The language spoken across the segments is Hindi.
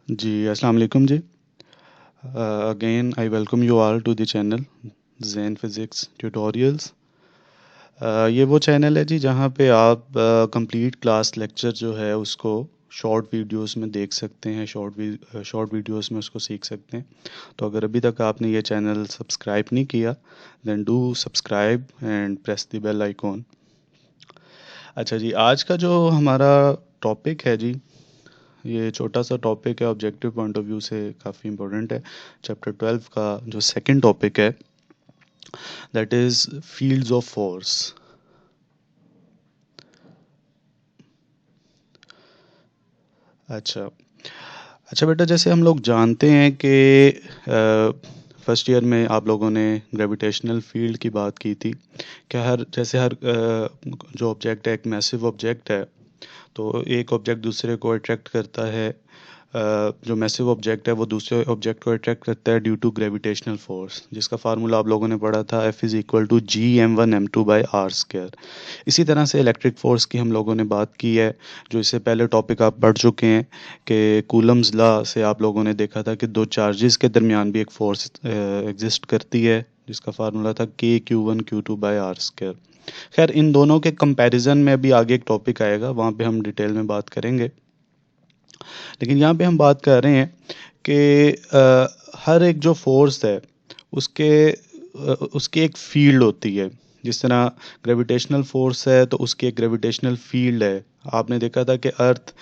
जी, अस्सलाम वालेकुम जी। Again, I welcome you all to the channel Zen Physics Tutorials। ये वो चैनल है जी जहाँ पे आप कंप्लीट क्लास लेक्चर जो है उसको शॉर्ट वीडियोस में देख सकते हैं, शॉर्ट वीडियोस में उसको सीख सकते हैं। तो अगर अभी तक आपने ये चैनल सब्सक्राइब नहीं किया, then do subscribe and press the bell icon. अच्छा जी, आज का जो हमारा टॉपिक है जी, ये छोटा सा टॉपिक है, ऑब्जेक्टिव पॉइंट ऑफ व्यू से काफ़ी इम्पोर्टेंट है। चैप्टर 12 का जो सेकंड टॉपिक है, that is fields of force. अच्छा अच्छा बेटा, जैसे हम लोग जानते हैं कि फर्स्ट ईयर में आप लोगों ने ग्रेविटेशनल फील्ड की बात की थी कि हर जो ऑब्जेक्ट है, एक मैसिव ऑब्जेक्ट है, तो एक ऑब्जेक्ट दूसरे को अट्रैक्ट करता है। जो मैसिव ऑब्जेक्ट है वो दूसरे ऑब्जेक्ट को अट्रैक्ट करता है ड्यू टू ग्रेविटेशनल फोर्स, जिसका फार्मूला आप लोगों ने पढ़ा था, F=G m1m2/r²। इसी तरह से इलेक्ट्रिक फोर्स की हम लोगों ने बात की है, जो इससे पहले टॉपिक आप पढ़ चुके हैं कि कूलम्स लॉ से आप लोगों ने देखा था कि दो चार्जेस के दरमियान भी एक फोर्स एग्जिस्ट करती है, जिसका फार्मूला था K q1q2/r²। खैर, इन दोनों के कंपैरिजन में भी आगे एक टॉपिक आएगा, वहाँ पे हम डिटेल में बात करेंगे। लेकिन यहाँ पे हम बात कर रहे हैं कि हर एक जो फोर्स है उसके उसकी एक फील्ड होती है। जिस तरह ग्रेविटेशनल फोर्स है तो उसकी एक ग्रेविटेशनल फील्ड है। आपने देखा था कि अर्थ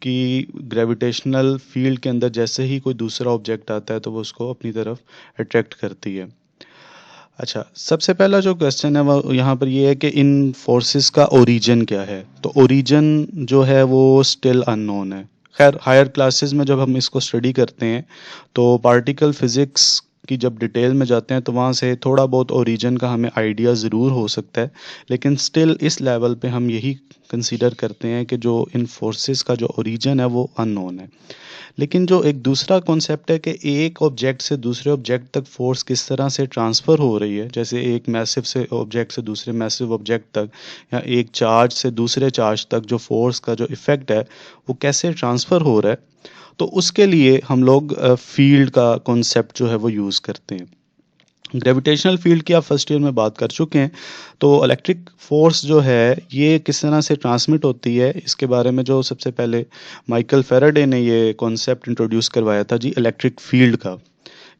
की ग्रेविटेशनल फील्ड के अंदर जैसे ही कोई दूसरा ऑब्जेक्ट आता है तो वो उसको अपनी तरफ अट्रैक्ट करती है। अच्छा, सबसे पहला जो क्वेश्चन है वो यहाँ पर ये है कि इन फोर्सेस का ओरिजिन क्या है। तो ओरिजिन जो है वो स्टिल अननोन है। खैर, हायर क्लासेस में जब हम इसको स्टडी करते हैं तो पार्टिकल फिजिक्स की जब डिटेल में जाते हैं तो वहाँ से थोड़ा बहुत ओरिजिन का हमें आइडिया ज़रूर हो सकता है, लेकिन स्टिल इस लेवल पे हम यही कंसीडर करते हैं कि जो इन फोर्सेस का जो ओरिजिन है वो अननोन है। लेकिन जो एक दूसरा कॉन्सेप्ट है कि एक ऑब्जेक्ट से दूसरे ऑब्जेक्ट तक फोर्स किस तरह से ट्रांसफ़र हो रही है, जैसे एक मैसिव से ऑब्जेक्ट से दूसरे मैसिव ऑब्जेक्ट तक, या एक चार्ज से दूसरे चार्ज तक जो फोर्स का जो इफ़ेक्ट है वो कैसे ट्रांसफ़र हो रहा है, तो उसके लिए हम लोग फील्ड का कॉन्सेप्ट जो है वो यूज़ करते हैं। ग्रेविटेशनल फील्ड की आप फर्स्ट ईयर में बात कर चुके हैं। तो इलेक्ट्रिक फोर्स जो है ये किस तरह से ट्रांसमिट होती है, इसके बारे में जो सबसे पहले माइकल फेराडे ने ये कॉन्सेप्ट इंट्रोड्यूस करवाया था जी, इलेक्ट्रिक फील्ड का,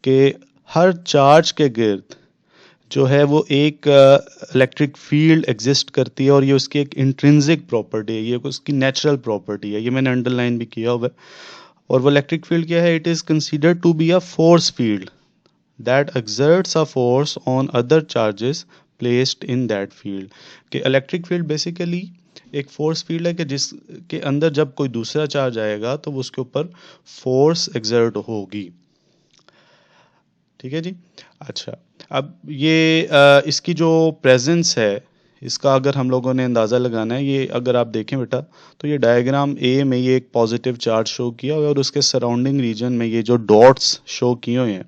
कि हर चार्ज के गिर्द जो है वो एक इलेक्ट्रिक फील्ड एग्जिस्ट करती है, और ये उसकी एक इंट्रिंसिक प्रॉपर्टी है, ये उसकी नेचुरल प्रॉपर्टी है। ये मैंने अंडरलाइन भी किया हुआ है। और वो इलेक्ट्रिक फील्ड क्या है? It is considered to be a force field that exerts a force on other charges placed in that field। कि इलेक्ट्रिक फील्ड बेसिकली एक फोर्स फील्ड है कि जिसके अंदर जब कोई दूसरा चार्ज आएगा तो वो उसके ऊपर फोर्स एक्सर्ट होगी। ठीक है जी। अच्छा, अब ये इसकी जो प्रेजेंस है, इसका अगर हम लोगों ने अंदाज़ा लगाना है, ये अगर आप देखें बेटा, तो ये डायग्राम ए में ये एक पॉजिटिव चार्ज शो किया हुआ है और उसके सराउंडिंग रीजन में ये जो डॉट्स शो किए हुए हैं,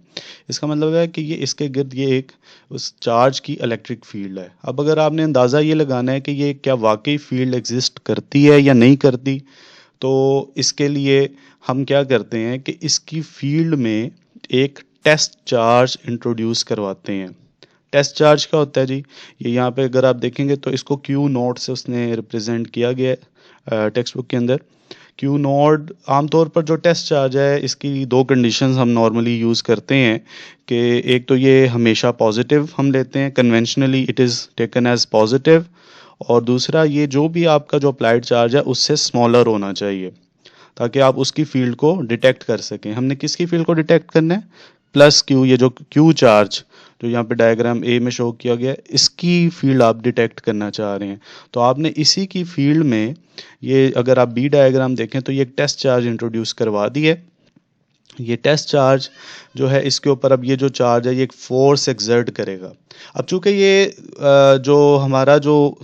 इसका मतलब है कि ये इसके गिर्द ये एक उस चार्ज की इलेक्ट्रिक फील्ड है। अब अगर आपने अंदाज़ा ये लगाना है कि ये क्या वाकई फील्ड एग्जिस्ट करती है या नहीं करती, तो इसके लिए हम क्या करते हैं कि इसकी फील्ड में एक टेस्ट चार्ज इंट्रोड्यूस करवाते हैं। टेस्ट चार्ज क्या होता है जी? ये यहाँ पे अगर आप देखेंगे तो इसको क्यू नॉट से उसने रिप्रेजेंट किया गया है टेक्स्ट बुक के अंदर। क्यू नॉट आमतौर पर जो टेस्ट चार्ज है, इसकी दो कंडीशंस हम नॉर्मली यूज़ करते हैं कि एक तो ये हमेशा पॉजिटिव हम लेते हैं, conventionally it is taken as positive, और दूसरा ये जो भी आपका जो अप्लाइड चार्ज है उससे स्मॉलर होना चाहिए, ताकि आप उसकी फील्ड को डिटेक्ट कर सकें। हमने किसकी फील्ड को डिटेक्ट करना है? प्लस क्यू, ये जो क्यू चार्ज जो यहाँ पे डायग्राम ए में शो किया गया है, इसकी फील्ड आप डिटेक्ट करना चाह रहे हैं। तो आपने इसी की फील्ड में, ये अगर आप बी डायग्राम देखें तो ये एक टेस्ट चार्ज इंट्रोड्यूस करवा दी है। ये टेस्ट चार्ज जो है, इसके ऊपर अब ये जो चार्ज है ये एक फोर्स एक्सर्ट करेगा। अब चूंकि ये जो हमारा जो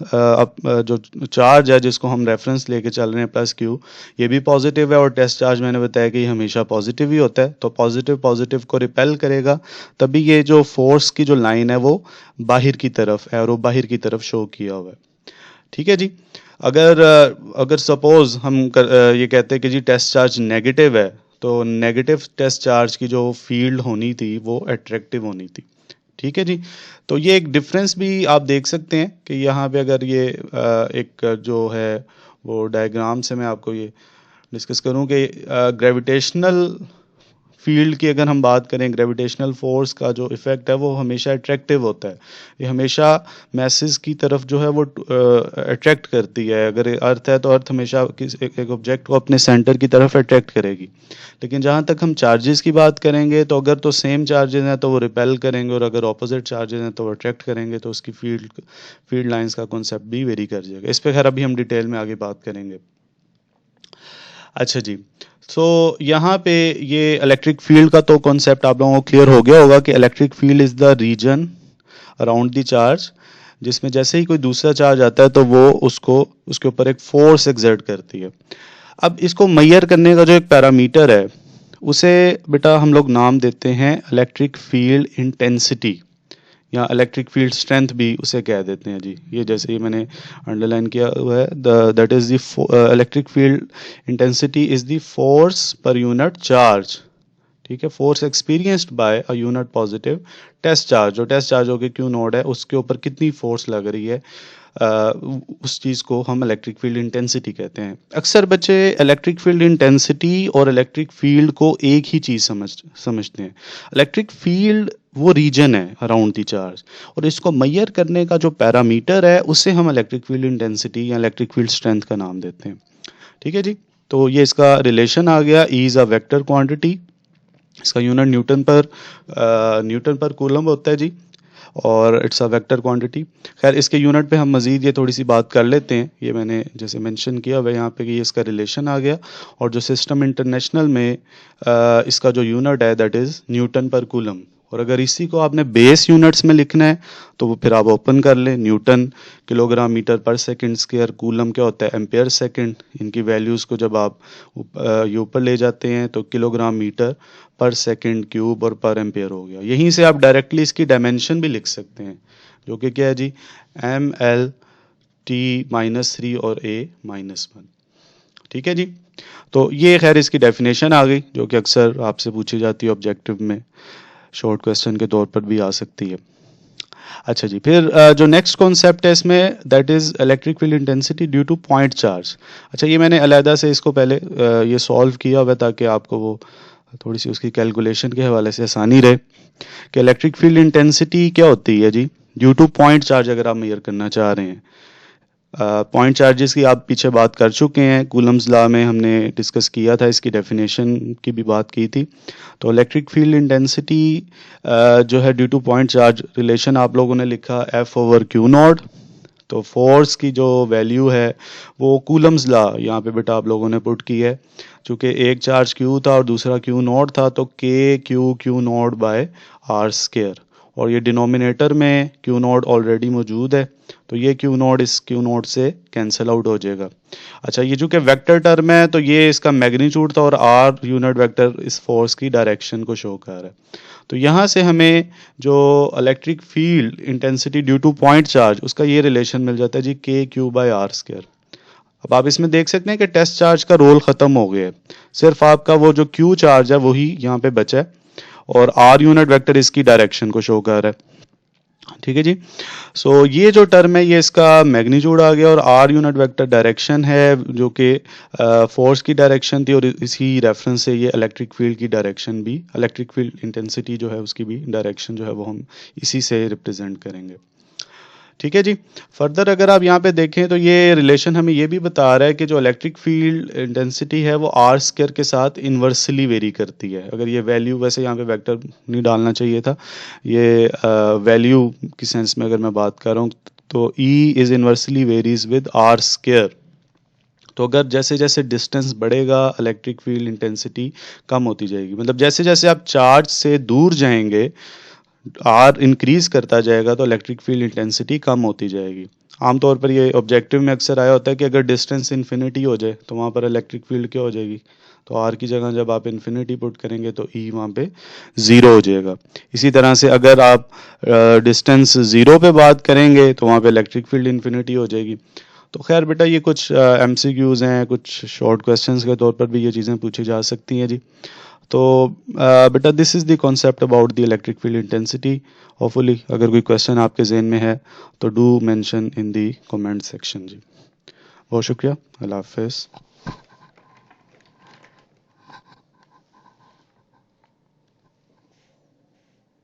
जो चार्ज है जिसको हम रेफरेंस लेके चल रहे हैं प्लस क्यू, ये भी पॉजिटिव है, और टेस्ट चार्ज मैंने बताया कि ये हमेशा पॉजिटिव ही होता है, तो पॉजिटिव पॉजिटिव को रिपेल करेगा, तभी ये जो फोर्स की जो लाइन है वो बाहर की तरफ, एरो बाहर की तरफ शो किया हुआ है। ठीक है जी। अगर सपोज हम ये कहते हैं कि जी टेस्ट चार्ज नेगेटिव है, तो नेगेटिव टेस्ट चार्ज की जो फील्ड होनी थी वो अट्रैक्टिव होनी थी। ठीक है जी। तो ये एक डिफरेंस भी आप देख सकते हैं कि यहाँ पे अगर ये एक जो है वो डायग्राम से मैं आपको ये डिस्कस करूँ कि ग्रेविटेशनल फील्ड की अगर हम बात करें, ग्रेविटेशनल फोर्स का जो इफेक्ट है वो हमेशा अट्रैक्टिव होता है। ये हमेशा मैसेज की तरफ जो है वो अट्रैक्ट करती है। अगर अर्थ है तो अर्थ हमेशा एक ऑब्जेक्ट को अपने सेंटर की तरफ अट्रैक्ट करेगी। लेकिन जहाँ तक हम चार्जेस की बात करेंगे तो अगर तो सेम चार्जेस हैं तो वो रिपेल करेंगे, और अगर ऑपोजिट चार्जेस हैं तो वो अट्रैक्ट करेंगे। तो उसकी फील्ड लाइंस का कॉन्सेप्ट भी वेरी कर जाएगा। इस पर खैर अभी हम डिटेल में आगे बात करेंगे। अच्छा जी। सो यहाँ पे ये इलेक्ट्रिक फील्ड का तो कॉन्सेप्ट आप लोगों को क्लियर हो गया होगा कि electric field is the region around the charge, जिसमें जैसे ही कोई दूसरा चार्ज आता है तो वो उसको उसके ऊपर एक फोर्स एक्सर्ट करती है। अब इसको मेजर करने का जो एक पैरामीटर है उसे बेटा हम लोग नाम देते हैं इलेक्ट्रिक फील्ड इंटेंसिटी, या इलेक्ट्रिक फील्ड स्ट्रेंथ भी उसे कह देते हैं जी। ये जैसे ही मैंने अंडरलाइन किया हुआ है, that is the electric field intensity is the force per unit charge. ठीक है, force experienced by a unit positive test charge. जो टेस्ट चार्ज हो के क्यू नोड है उसके ऊपर कितनी फोर्स लग रही है, उस चीज़ को हम इलेक्ट्रिक फील्ड इंटेंसिटी कहते हैं। अक्सर बच्चे इलेक्ट्रिक फील्ड इंटेंसिटी और इलेक्ट्रिक फील्ड को एक ही चीज़ समझते हैं। इलेक्ट्रिक फील्ड वो रीजन है अराउंड दी चार्ज, और इसको मेजर करने का जो पैरामीटर है उसे हम इलेक्ट्रिक फील्ड इंटेंसिटी या इलेक्ट्रिक फील्ड स्ट्रेंथ का नाम देते हैं। ठीक है जी। तो ये इसका रिलेशन आ गया, E is a vector quantity, इसका यूनिट न्यूटन पर कूलम होता है जी, और इट्स अ वेक्टर क्वांटिटी। खैर इसके यूनिट पे हम मज़ीद ये थोड़ी सी बात कर लेते हैं। ये मैंने जैसे मेंशन किया वह यहाँ पे कि ये इसका रिलेशन आ गया, और जो सिस्टम इंटरनेशनल में इसका जो यूनिट है दैट इज़ न्यूटन पर कूलम। और अगर इसी को आपने बेस यूनिट्स में लिखना है तो वो फिर आप ओपन कर लें, न्यूटन किलोग्राम मीटर पर सेकंड स्क्वायर, कूलम क्या होता है एम्पेयर सेकंड। इनकी वैल्यूज़ को जब आप ये ऊपर ले जाते हैं तो किलोग्राम मीटर पर सेकंड क्यूब और पर एम्पेयर हो गया। यहीं से आप डायरेक्टली इसकी डायमेंशन भी लिख सकते हैं, जो कि क्या है जी, ML T-3 और A-1। ठीक है जी। तो ये खैर इसकी डेफिनेशन आ गई, जो कि अक्सर आपसे पूछी जाती है ऑब्जेक्टिव में, शॉर्ट क्वेश्चन के तौर पर भी आ सकती है। अच्छा जी, फिर जो नेक्स्ट कॉन्सेप्ट है इसमें that is electric field intensity due two point charge. अच्छा, ये मैंने अलहदा से इसको पहले ये सॉल्व किया हुआ ताकि आपको वो थोड़ी सी उसकी कैलकुलेशन के हवाले से आसानी रहे कि इलेक्ट्रिक फील्ड इंटेंसिटी क्या होती है जी ड्यू टू पॉइंट चार्ज अगर आप मेजर करना चाह रहे हैं। पॉइंट चार्जेस की आप पीछे बात कर चुके हैं, कूलम्स लॉ में हमने डिस्कस किया था, इसकी डेफिनेशन की भी बात की थी। तो इलेक्ट्रिक फील्ड इंटेंसिटी जो है due two point charge relation आप लोगों ने लिखा F/Q0। तो फोर्स की जो वैल्यू है वो कूलम्स लॉ यहाँ पे बेटा आप लोगों ने पुट की है। चूँकि एक चार्ज Q था और दूसरा Q0 था तो K/Q/Q0 बाय R स्क्वायर, और ये डिनोमिनेटर में Q0 ऑलरेडी मौजूद है तो ये Q0 इस Q0 से कैंसिल आउट हो जाएगा। अच्छा, ये चूँकि वेक्टर टर्म है तो ये इसका मैग्नीट्यूड था और R यूनिट वेक्टर इस फोर्स की डायरेक्शन को शो कर रहा है। तो यहाँ से हमें जो electric field intensity due two point charge उसका ये रिलेशन मिल जाता है जी K/Q/R स्क्वायर। अब आप इसमें देख सकते हैं कि टेस्ट चार्ज का रोल खत्म हो गया है, सिर्फ आपका वो जो Q चार्ज है वही यहाँ पे बचा है, और R यूनिट वेक्टर इसकी डायरेक्शन को शो कर रहा है। ठीक है जी। सो ये जो टर्म है ये इसका मैग्नीट्यूड आ गया, और R यूनिट वेक्टर डायरेक्शन है जो कि फोर्स की डायरेक्शन थी, और इसी रेफरेंस से ये इलेक्ट्रिक फील्ड की डायरेक्शन भी, इलेक्ट्रिक फील्ड इंटेंसिटी जो है उसकी भी डायरेक्शन जो है वो हम इसी से रिप्रेजेंट करेंगे। ठीक है जी। फर्दर अगर आप यहाँ पे देखें तो ये रिलेशन हमें ये भी बता रहा है कि जो इलेक्ट्रिक फील्ड इंटेंसिटी है वो आर स्क्वायर के साथ इन्वर्सली वेरी करती है। अगर ये वैल्यू, वैसे यहाँ पे वेक्टर नहीं डालना चाहिए था, ये वैल्यू की सेंस में अगर मैं बात कर रहा हूँ तो E is inversely varies with R square. तो अगर जैसे जैसे डिस्टेंस बढ़ेगा इलेक्ट्रिक फील्ड इंटेंसिटी कम होती जाएगी। मतलब जैसे जैसे आप चार्ज से दूर जाएंगे, आर इंक्रीज करता जाएगा तो इलेक्ट्रिक फील्ड इंटेंसिटी कम होती जाएगी। आमतौर पर ये ऑब्जेक्टिव में अक्सर आया होता है कि अगर डिस्टेंस इन्फिनिटी हो जाए तो वहाँ पर इलेक्ट्रिक फील्ड क्या हो जाएगी, तो आर की जगह जब आप इन्फिनिटी पुट करेंगे तो ई वहाँ पे ज़ीरो हो जाएगा। इसी तरह से अगर आप डिस्टेंस ज़ीरो पे बात करेंगे तो वहाँ पे इलेक्ट्रिक फील्ड इन्फिनिटी हो जाएगी। तो खैर बेटा, ये कुछ MCQs हैं, कुछ शॉर्ट क्वेश्चंस के तौर पर भी ये चीज़ें पूछी जा सकती हैं जी। तो बेटा, this is the concept about the electric field intensity. Hopefully अगर कोई क्वेश्चन आपके जहन में है तो do mention in the comment section जी। बहुत शुक्रिया। अल्लाह हाफ़िज़।